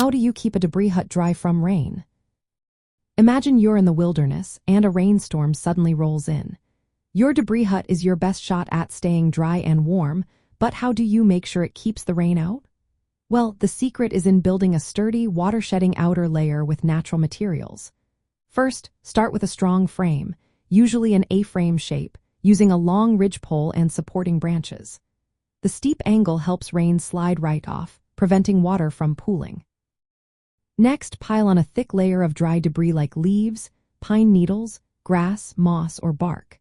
How do you keep a debris hut dry from rain? Imagine you're in the wilderness and a rainstorm suddenly rolls in. Your debris hut is your best shot at staying dry and warm, but how do you make sure it keeps the rain out? Well, the secret is in building a sturdy, water-shedding outer layer with natural materials. First, start with a strong frame, usually an A-frame shape, using a long ridgepole and supporting branches. The steep angle helps rain slide right off, preventing water from pooling. Next, pile on a thick layer of dry debris like leaves, pine needles, grass, moss, or bark.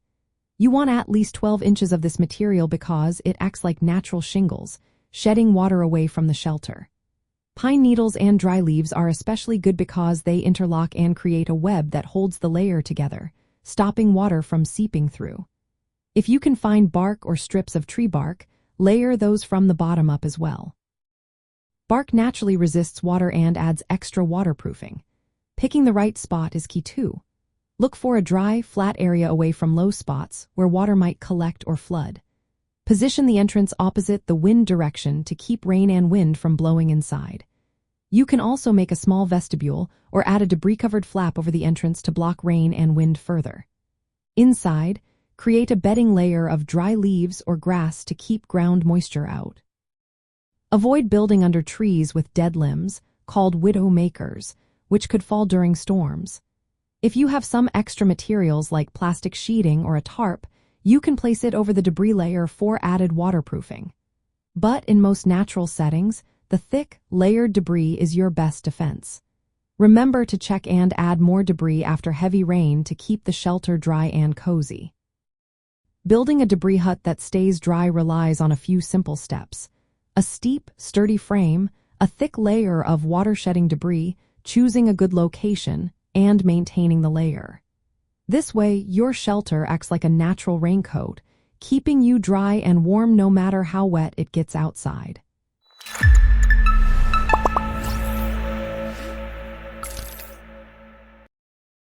You want at least 12 inches of this material because it acts like natural shingles, shedding water away from the shelter. Pine needles and dry leaves are especially good because they interlock and create a web that holds the layer together, stopping water from seeping through. If you can find bark or strips of tree bark, layer those from the bottom up as well. Bark naturally resists water and adds extra waterproofing. Picking the right spot is key too. Look for a dry, flat area away from low spots where water might collect or flood. Position the entrance opposite the wind direction to keep rain and wind from blowing inside. You can also make a small vestibule or add a debris-covered flap over the entrance to block rain and wind further. Inside, create a bedding layer of dry leaves or grass to keep ground moisture out. Avoid building under trees with dead limbs, called widow makers, which could fall during storms. If you have some extra materials like plastic sheeting or a tarp, you can place it over the debris layer for added waterproofing. But in most natural settings, the thick, layered debris is your best defense. Remember to check and add more debris after heavy rain to keep the shelter dry and cozy. Building a debris hut that stays dry relies on a few simple steps. A steep, sturdy frame, a thick layer of water-shedding debris, choosing a good location, and maintaining the layer. This way, your shelter acts like a natural raincoat, keeping you dry and warm no matter how wet it gets outside.